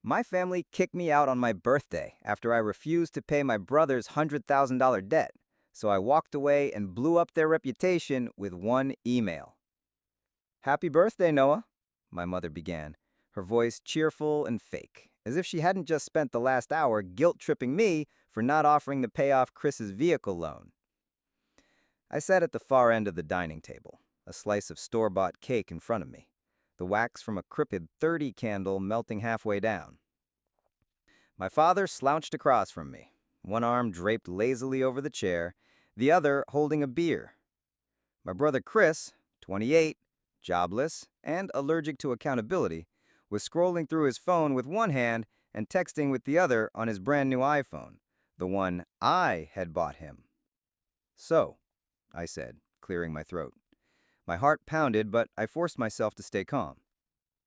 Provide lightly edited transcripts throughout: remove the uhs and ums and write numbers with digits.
My family kicked me out on my birthday after I refused to pay my brother's $100,000 debt, so I walked away and blew up their reputation with one email. Happy birthday, Noah, my mother began, her voice cheerful and fake, as if she hadn't just spent the last hour guilt-tripping me for not offering to pay off Chris's vehicle loan. I sat at the far end of the dining table, a slice of store-bought cake in front of me, the wax from a crooked 30 candle melting halfway down. My father slouched across from me, one arm draped lazily over the chair, the other holding a beer. My brother Chris, 28, jobless, and allergic to accountability, was scrolling through his phone with one hand and texting with the other on his brand new iPhone, the one I had bought him. So, I said, clearing my throat. My heart pounded, but I forced myself to stay calm.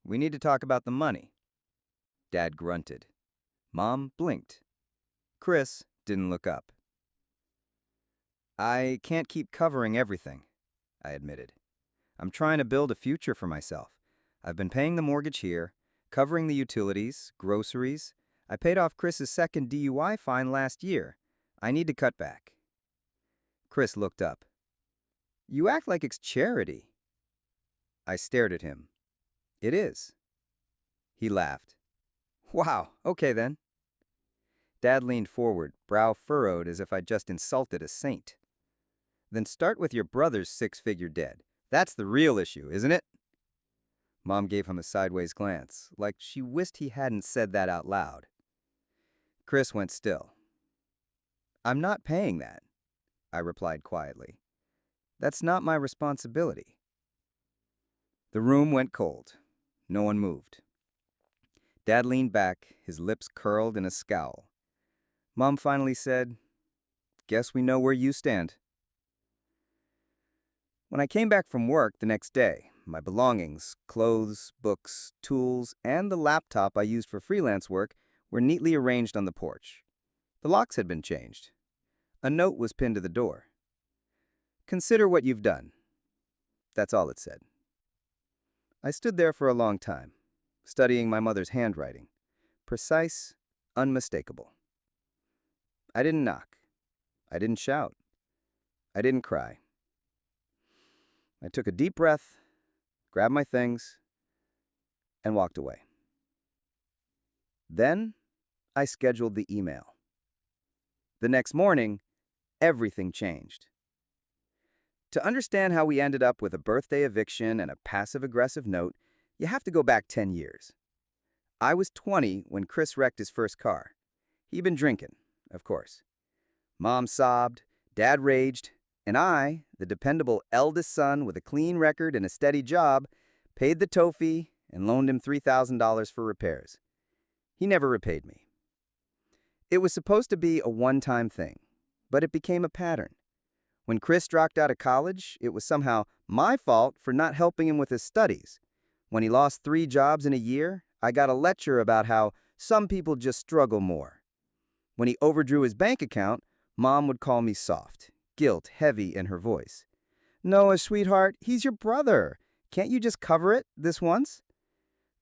We need to talk about the money. Dad grunted. Mom blinked. Chris didn't look up. I can't keep covering everything, I admitted. I'm trying to build a future for myself. I've been paying the mortgage here, covering the utilities, groceries. I paid off Chris's second DUI fine last year. I need to cut back. Chris looked up. You act like it's charity. I stared at him. It is. He laughed. Wow, okay then. Dad leaned forward, brow furrowed as if I'd just insulted a saint. Then start with your brother's six-figure debt. That's the real issue, isn't it? Mom gave him a sideways glance, like she wished he hadn't said that out loud. Chris went still. I'm not paying that, I replied quietly. That's not my responsibility. The room went cold. No one moved. Dad leaned back, his lips curled in a scowl. Mom finally said, Guess we know where you stand. When I came back from work the next day, my belongings, clothes, books, tools, and the laptop I used for freelance work were neatly arranged on the porch. The locks had been changed. A note was pinned to the door. Consider what you've done. That's all it said. I stood there for a long time, studying my mother's handwriting. Precise, unmistakable. I didn't knock. I didn't shout. I didn't cry. I took a deep breath, grabbed my things, and walked away. Then, I scheduled the email. The next morning, everything changed. To understand how we ended up with a birthday eviction and a passive-aggressive note, you have to go back 10 years. I was 20 when Chris wrecked his first car. He'd been drinking, of course. Mom sobbed, Dad raged, and I, the dependable eldest son with a clean record and a steady job, paid the tow fee and loaned him $3,000 for repairs. He never repaid me. It was supposed to be a one-time thing, but it became a pattern. When Chris dropped out of college, it was somehow my fault for not helping him with his studies. When he lost 3 jobs in a year, I got a lecture about how some people just struggle more. When he overdrew his bank account, Mom would call me soft, guilt heavy in her voice. Noah, sweetheart, he's your brother. Can't you just cover it this once?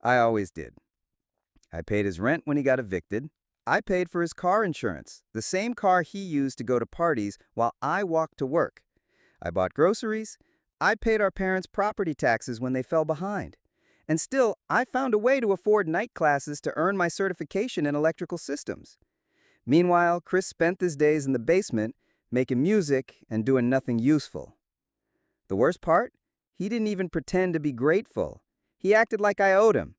I always did. I paid his rent when he got evicted. I paid for his car insurance, the same car he used to go to parties while I walked to work. I bought groceries. I paid our parents' property taxes when they fell behind. And still, I found a way to afford night classes to earn my certification in electrical systems. Meanwhile, Chris spent his days in the basement, making music and doing nothing useful. The worst part? He didn't even pretend to be grateful. He acted like I owed him.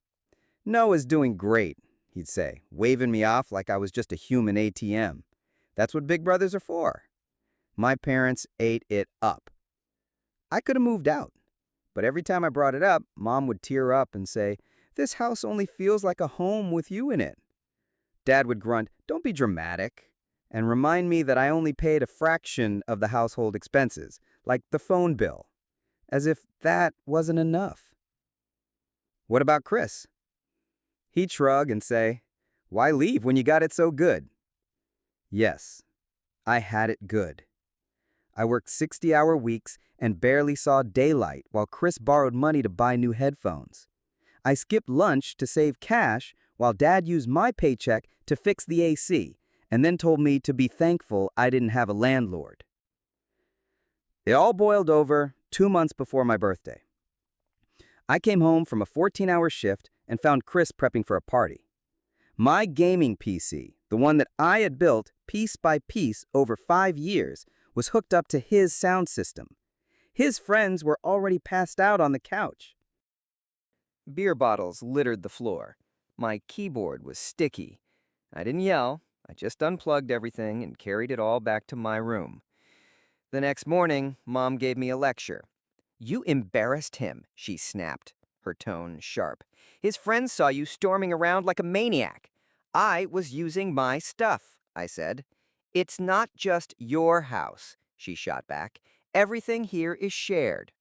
Noah's doing great, he'd say, waving me off like I was just a human ATM. That's what big brothers are for. My parents ate it up. I could have moved out, but every time I brought it up, Mom would tear up and say, This house only feels like a home with you in it. Dad would grunt, Don't be dramatic, and remind me that I only paid a fraction of the household expenses, like the phone bill, as if that wasn't enough. What about Chris? He'd shrug and say, Why leave when you got it so good? Yes, I had it good. I worked 60-hour weeks and barely saw daylight while Chris borrowed money to buy new headphones. I skipped lunch to save cash while Dad used my paycheck to fix the AC and then told me to be thankful I didn't have a landlord. It all boiled over 2 months before my birthday. I came home from a 14-hour shift and found Chris prepping for a party. My gaming PC, the one that I had built piece by piece over 5 years, was hooked up to his sound system. His friends were already passed out on the couch. Beer bottles littered the floor. My keyboard was sticky. I didn't yell. I just unplugged everything and carried it all back to my room. The next morning, Mom gave me a lecture. "You embarrassed him," she snapped, her tone sharp. "His friends saw you storming around like a maniac." "I was using my stuff," I said. "It's not just your house," she shot back. "Everything here is shared."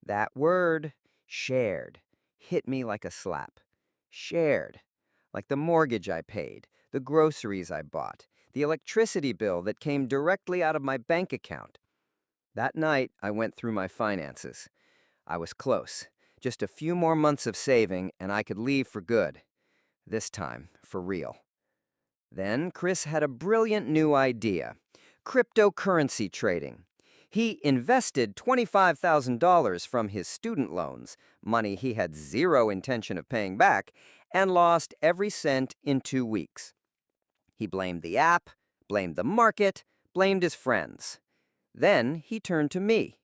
That word, shared, hit me like a slap. Shared. Like the mortgage I paid, the groceries I bought, the electricity bill that came directly out of my bank account. That night, I went through my finances. I was close. Just a few more months of saving, and I could leave for good. This time, for real. Then Chris had a brilliant new idea: cryptocurrency trading. He invested $25,000 from his student loans, money he had zero intention of paying back, and lost every cent in 2 weeks. He blamed the app, blamed the market, blamed his friends. Then he turned to me.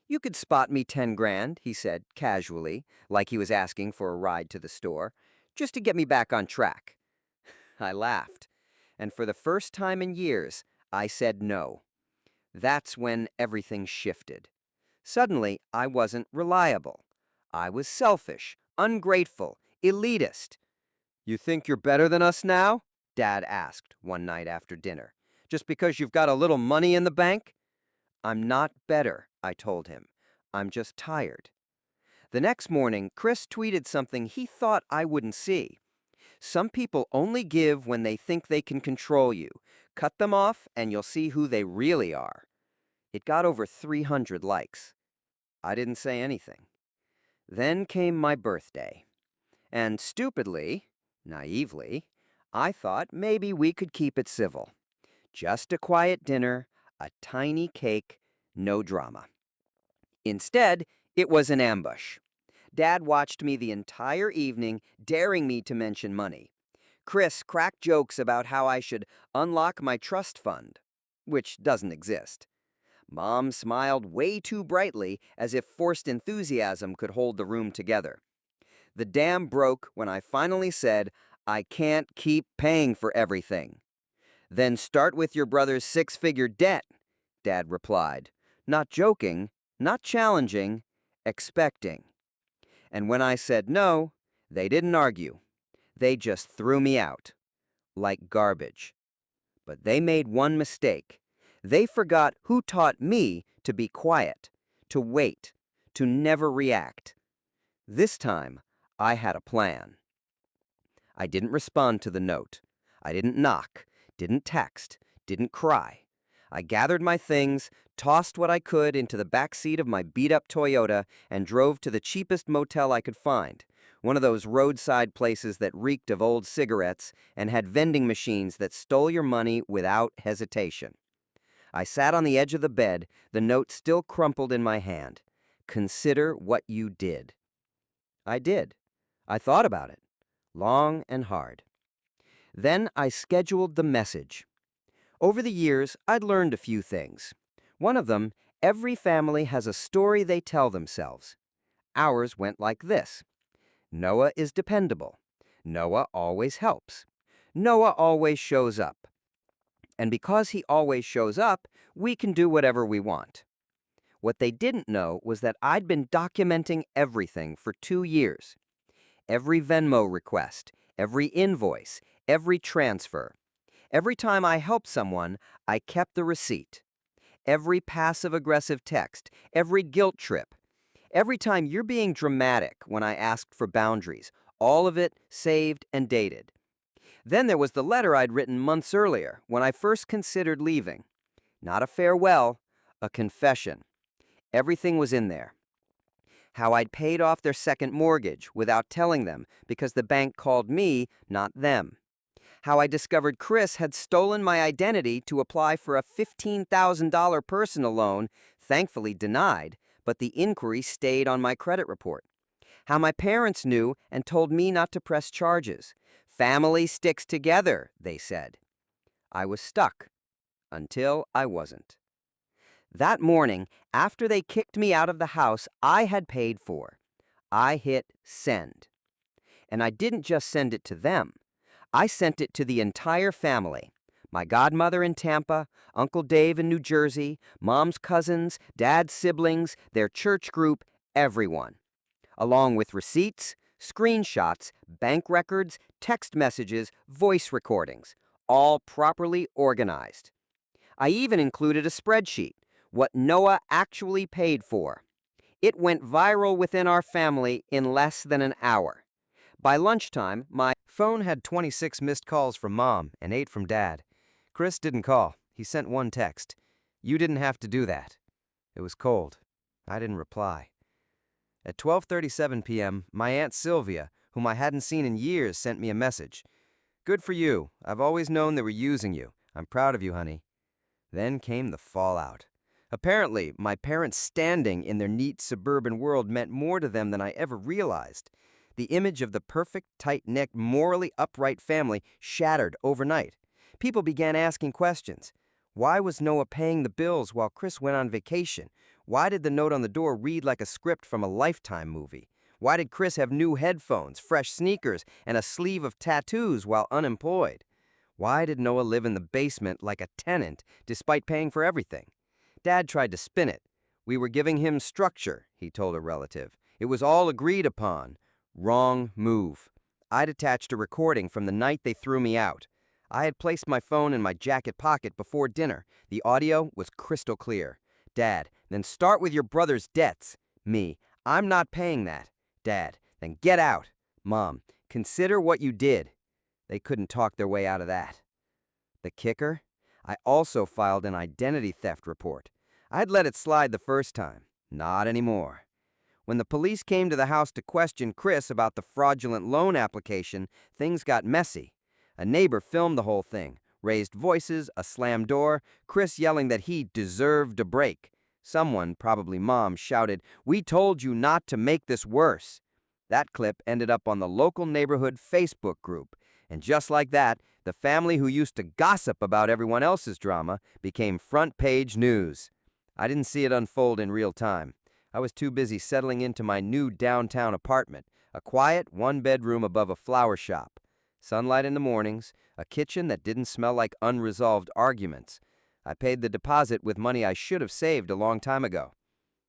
"You could spot me 10 grand, he said casually, like he was asking for a ride to the store, just to get me back on track. I laughed, and for the first time in years, I said no. That's when everything shifted. Suddenly, I wasn't reliable. I was selfish, ungrateful, elitist. "You think you're better than us now?" Dad asked one night after dinner. "Just because you've got a little money in the bank?" "I'm not better," I told him. "I'm just tired." The next morning, Chris tweeted something he thought I wouldn't see. "Some people only give when they think they can control you. Cut them off and you'll see who they really are." It got over 300 likes. I didn't say anything. Then came my birthday. And stupidly, naively, I thought maybe we could keep it civil. Just a quiet dinner, a tiny cake, no drama. Instead, it was an ambush. Dad watched me the entire evening, daring me to mention money. Chris cracked jokes about how I should unlock my trust fund, which doesn't exist. Mom smiled way too brightly, as if forced enthusiasm could hold the room together. The dam broke when I finally said, "I can't keep paying for everything." "Then start with your brother's 6-figure debt," Dad replied. Not joking, not challenging, expecting. And when I said no, they didn't argue. They just threw me out. Like garbage. But they made one mistake. They forgot who taught me to be quiet, to wait, to never react. This time, I had a plan. I didn't respond to the note. I didn't knock, didn't text, didn't cry. I gathered my things, tossed what I could into the back seat of my beat-up Toyota, and drove to the cheapest motel I could find, one of those roadside places that reeked of old cigarettes and had vending machines that stole your money without hesitation. I sat on the edge of the bed, the note still crumpled in my hand. "Consider what you did." I did. I thought about it, long and hard. Then I scheduled the message. Over the years, I'd learned a few things. One of them, every family has a story they tell themselves. Ours went like this. Noah is dependable. Noah always helps. Noah always shows up. And because he always shows up, we can do whatever we want. What they didn't know was that I'd been documenting everything for 2 years. Every Venmo request, every invoice, every transfer. Every time I helped someone, I kept the receipt. Every passive-aggressive text, every guilt trip. Every time you're being dramatic when I asked for boundaries, all of it saved and dated. Then there was the letter I'd written months earlier when I first considered leaving. Not a farewell, a confession. Everything was in there. How I'd paid off their second mortgage without telling them because the bank called me, not them. How I discovered Chris had stolen my identity to apply for a $15,000 personal loan, thankfully denied, but the inquiry stayed on my credit report. How my parents knew and told me not to press charges. Family sticks together, they said. I was stuck until I wasn't. That morning, after they kicked me out of the house I had paid for, I hit send. And I didn't just send it to them. I sent it to the entire family. My godmother in Tampa, Uncle Dave in New Jersey, Mom's cousins, Dad's siblings, their church group, everyone. Along with receipts, screenshots, bank records, text messages, voice recordings, all properly organized. I even included a spreadsheet, what Noah actually paid for. It went viral within our family in less than an hour. By lunchtime, my Phone had 26 missed calls from Mom and 8 from Dad. Chris didn't call. He sent one text. You didn't have to do that. It was cold. I didn't reply. At 12:37 p.m., my Aunt Sylvia, whom I hadn't seen in years, sent me a message. Good for you. I've always known they were using you. I'm proud of you, honey. Then came the fallout. Apparently, my parents' standing in their neat suburban world meant more to them than I ever realized. The image of the perfect, tight-knit, morally upright family shattered overnight. People began asking questions. Why was Noah paying the bills while Chris went on vacation? Why did the note on the door read like a script from a Lifetime movie? Why did Chris have new headphones, fresh sneakers, and a sleeve of tattoos while unemployed? Why did Noah live in the basement like a tenant despite paying for everything? Dad tried to spin it. We were giving him structure, he told a relative. It was all agreed upon. Wrong move. I'd attached a recording from the night they threw me out. I had placed my phone in my jacket pocket before dinner. The audio was crystal clear. Dad, then start with your brother's debts. Me, I'm not paying that. Dad, then get out. Mom, consider what you did. They couldn't talk their way out of that. The kicker? I also filed an identity theft report. I'd let it slide the first time. Not anymore. When the police came to the house to question Chris about the fraudulent loan application, things got messy. A neighbor filmed the whole thing, raised voices, a slammed door, Chris yelling that he deserved a break. Someone, probably Mom, shouted, "We told you not to make this worse." That clip ended up on the local neighborhood Facebook group, and just like that, the family who used to gossip about everyone else's drama became front-page news. I didn't see it unfold in real time. I was too busy settling into my new downtown apartment, a quiet one-bedroom above a flower shop. Sunlight in the mornings, a kitchen that didn't smell like unresolved arguments. I paid the deposit with money I should have saved a long time ago.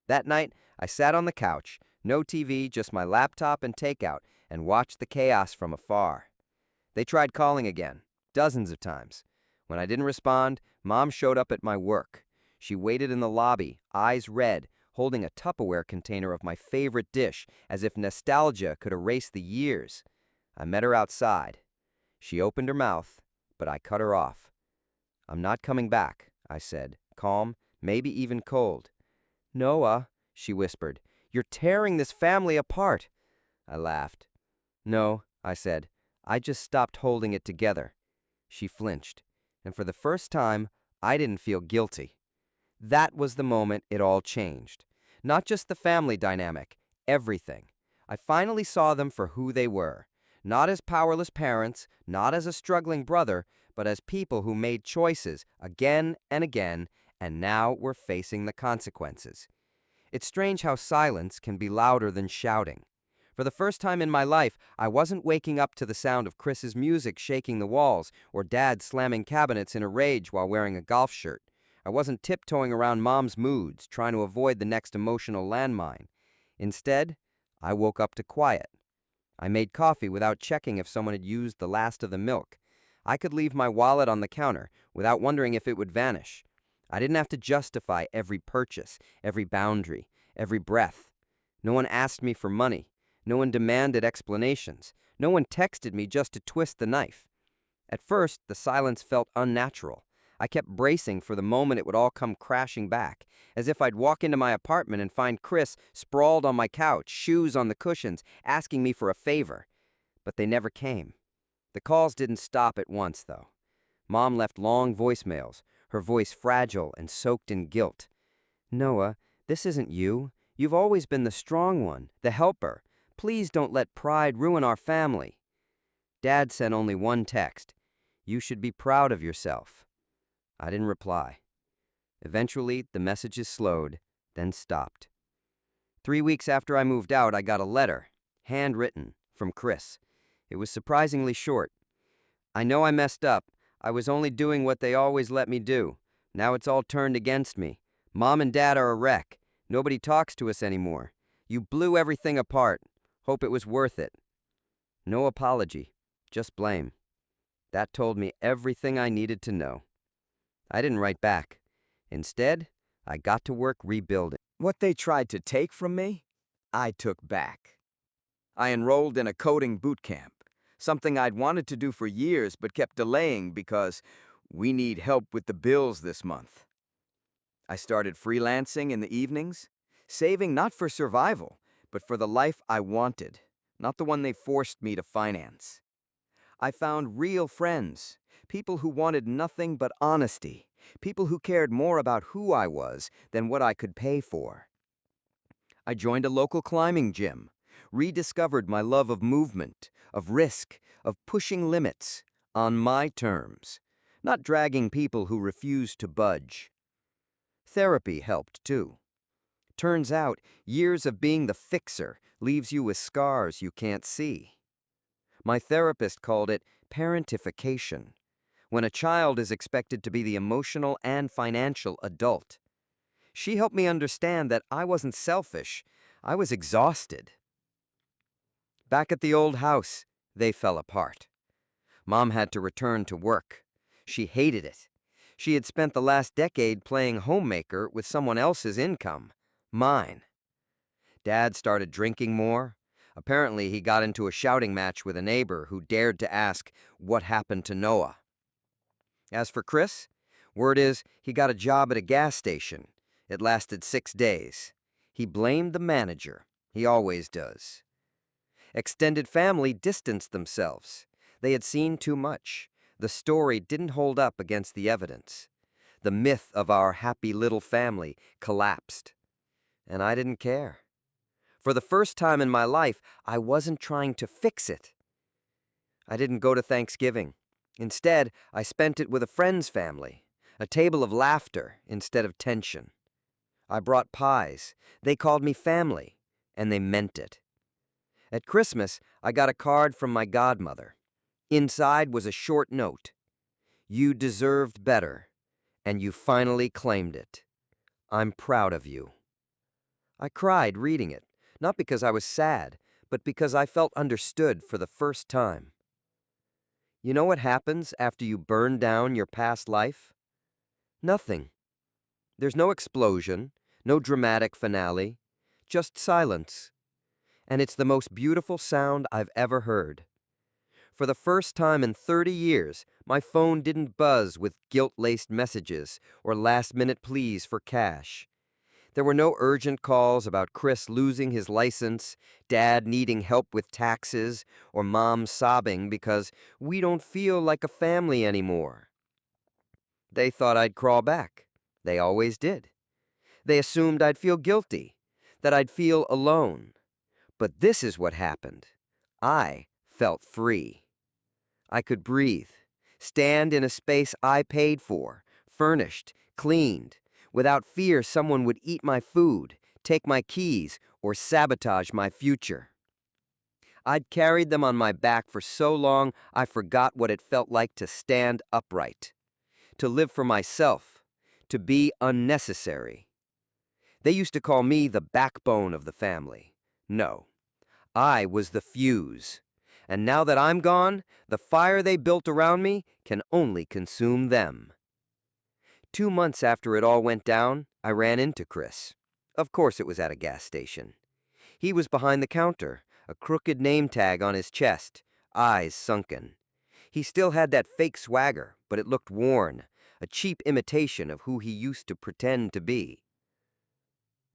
That night, I sat on the couch, no TV, just my laptop and takeout, and watched the chaos from afar. They tried calling again, dozens of times. When I didn't respond, Mom showed up at my work. She waited in the lobby, eyes red, holding a Tupperware container of my favorite dish, as if nostalgia could erase the years. I met her outside. She opened her mouth, but I cut her off. I'm not coming back, I said, calm, maybe even cold. Noah, she whispered, you're tearing this family apart. I laughed. No, I said, I just stopped holding it together. She flinched, and for the first time, I didn't feel guilty. That was the moment it all changed. Not just the family dynamic, everything. I finally saw them for who they were. Not as powerless parents, not as a struggling brother, but as people who made choices again and again, and now were facing the consequences. It's strange how silence can be louder than shouting. For the first time in my life, I wasn't waking up to the sound of Chris's music shaking the walls, or Dad slamming cabinets in a rage while wearing a golf shirt. I wasn't tiptoeing around Mom's moods, trying to avoid the next emotional landmine. Instead, I woke up to quiet. I made coffee without checking if someone had used the last of the milk. I could leave my wallet on the counter without wondering if it would vanish. I didn't have to justify every purchase, every boundary, every breath. No one asked me for money. No one demanded explanations. No one texted me just to twist the knife. At first, the silence felt unnatural. I kept bracing for the moment it would all come crashing back, as if I'd walk into my apartment and find Chris sprawled on my couch, shoes on the cushions, asking me for a favor. But they never came. The calls didn't stop at once, though. Mom left long voicemails, her voice fragile and soaked in guilt. "Noah, this isn't you. You've always been the strong one, the helper. Please don't let pride ruin our family." Dad sent only one text. "You should be proud of yourself." I didn't reply. Eventually, the messages slowed, then stopped. 3 weeks after I moved out, I got a letter, handwritten, from Chris. It was surprisingly short. "I know I messed up. I was only doing what they always let me do. Now it's all turned against me. Mom and Dad are a wreck. Nobody talks to us anymore. You blew everything apart. Hope it was worth it." No apology, just blame. That told me everything I needed to know. I didn't write back. Instead, I got to work rebuilding. What they tried to take from me, I took back. I enrolled in a coding boot camp, something I'd wanted to do for years but kept delaying because we need help with the bills this month. I started freelancing in the evenings, saving not for survival, but for the life I wanted, not the one they forced me to finance. I found real friends, people who wanted nothing but honesty, people who cared more about who I was than what I could pay for. I joined a local climbing gym, rediscovered my love of movement, of risk, of pushing limits, on my terms, not dragging people who refused to budge. Therapy helped too. Turns out, years of being the fixer leaves you with scars you can't see. My therapist called it parentification, when a child is expected to be the emotional and financial adult. She helped me understand that I wasn't selfish, I was exhausted. Back at the old house, they fell apart. Mom had to return to work. She hated it. She had spent the last decade playing homemaker with someone else's income, mine. Dad started drinking more. Apparently, he got into a shouting match with a neighbor who dared to ask what happened to Noah. As for Chris, word is he got a job at a gas station. It lasted 6 days. He blamed the manager. He always does. Extended family distanced themselves. They had seen too much. The story didn't hold up against the evidence. The myth of our happy little family collapsed. And I didn't care. For the first time in my life, I wasn't trying to fix it. I didn't go to Thanksgiving. Instead, I spent it with a friend's family, a table of laughter instead of tension. I brought pies. They called me family, and they meant it. At Christmas, I got a card from my godmother. Inside was a short note. "You deserved better, and you finally claimed it. I'm proud of you." I cried reading it, not because I was sad, but because I felt understood for the first time. You know what happens after you burn down your past life? Nothing. There's no explosion, no dramatic finale, just silence. And it's the most beautiful sound I've ever heard. For the first time in 30 years, my phone didn't buzz with guilt-laced messages or last-minute pleas for cash. There were no urgent calls about Chris losing his license, Dad needing help with taxes, or Mom sobbing because we don't feel like a family anymore. They thought I'd crawl back. They always did. They assumed I'd feel guilty, that I'd feel alone. But this is what happened. I felt free. I could breathe, stand in a space I paid for, furnished, cleaned, without fear someone would eat my food, take my keys, or sabotage my future. I'd carried them on my back for so long I forgot what it felt like to stand upright, to live for myself, to be unnecessary. They used to call me the backbone of the family. No, I was the fuse. And now that I'm gone, the fire they built around me can only consume them. 2 months after it all went down, I ran into Chris. Of course it was at a gas station. He was behind the counter, a crooked name tag on his chest, eyes sunken. He still had that fake swagger, but it looked worn, a cheap imitation of who he used to pretend to be.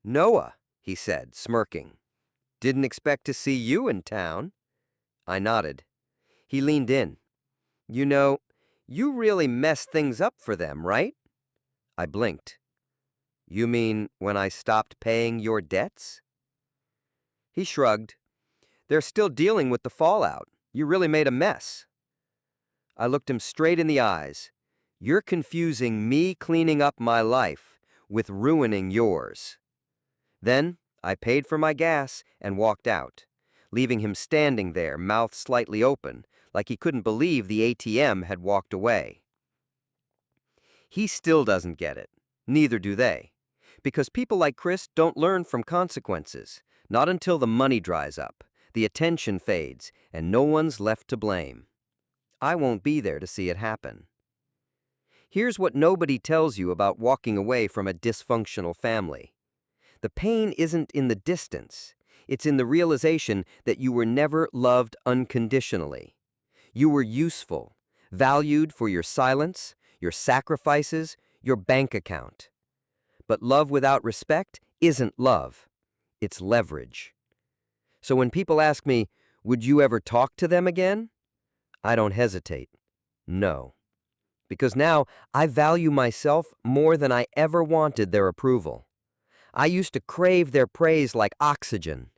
"Noah," he said, smirking. "Didn't expect to see you in town." I nodded. He leaned in. "You know, you really messed things up for them, right?" I blinked. "You mean when I stopped paying your debts?" He shrugged. "They're still dealing with the fallout. You really made a mess." I looked him straight in the eyes. "You're confusing me cleaning up my life with ruining yours." Then I paid for my gas and walked out, leaving him standing there, mouth slightly open, like he couldn't believe the ATM had walked away. He still doesn't get it. Neither do they. Because people like Chris don't learn from consequences, not until the money dries up, the attention fades, and no one's left to blame. I won't be there to see it happen. Here's what nobody tells you about walking away from a dysfunctional family. The pain isn't in the distance. It's in the realization that you were never loved unconditionally. You were useful, valued for your silence, your sacrifices, your bank account. But love without respect isn't love. It's leverage. So when people ask me, "Would you ever talk to them again?" I don't hesitate. No. Because now I value myself more than I ever wanted their approval. I used to crave their praise like oxygen.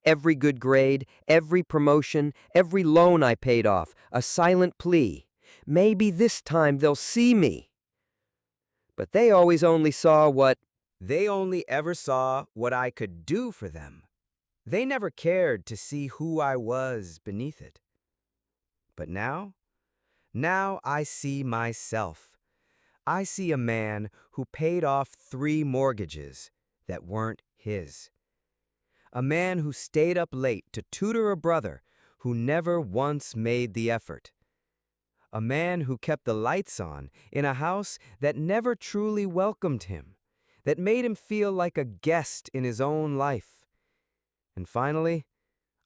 Every good grade, every promotion, every loan I paid off, a silent plea. Maybe this time they'll see me. But they always only saw what They only ever saw what I could do for them. They never cared to see who I was beneath it. But now I see myself. I see a man who paid off 3 mortgages that weren't his. A man who stayed up late to tutor a brother who never once made the effort. A man who kept the lights on in a house that never truly welcomed him, that made him feel like a guest in his own life. And finally,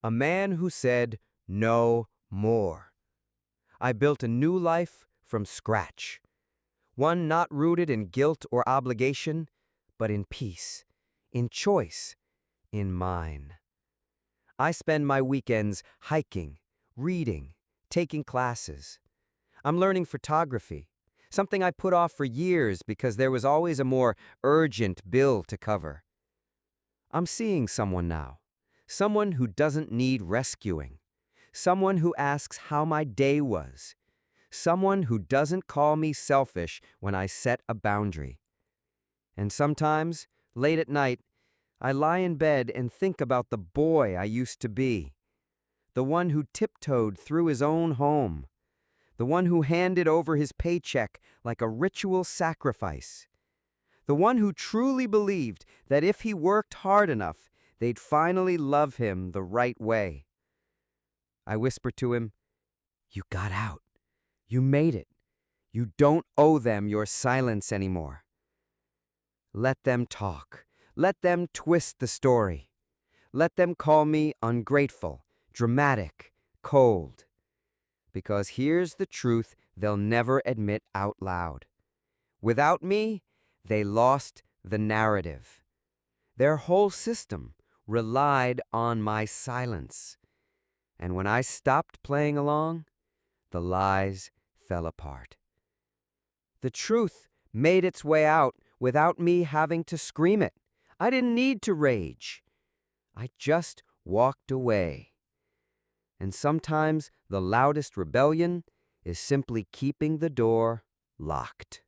a man who said no more. I built a new life from scratch. One not rooted in guilt or obligation, but in peace, in choice, in mine. I spend my weekends hiking, reading, taking classes. I'm learning photography, something I put off for years because there was always a more urgent bill to cover. I'm seeing someone now, someone who doesn't need rescuing, someone who asks how my day was, someone who doesn't call me selfish when I set a boundary. And sometimes, late at night, I lie in bed and think about the boy I used to be, the one who tiptoed through his own home, the one who handed over his paycheck like a ritual sacrifice, the one who truly believed that if he worked hard enough, they'd finally love him the right way. I whisper to him, "You got out. You made it. You don't owe them your silence anymore." Let them talk. Let them twist the story. Let them call me ungrateful, dramatic, cold. Because here's the truth they'll never admit out loud. Without me, they lost the narrative. Their whole system relied on my silence. And when I stopped playing along, the lies fell apart. The truth made its way out without me having to scream it. I didn't need to rage. I just walked away. And sometimes the loudest rebellion is simply keeping the door locked.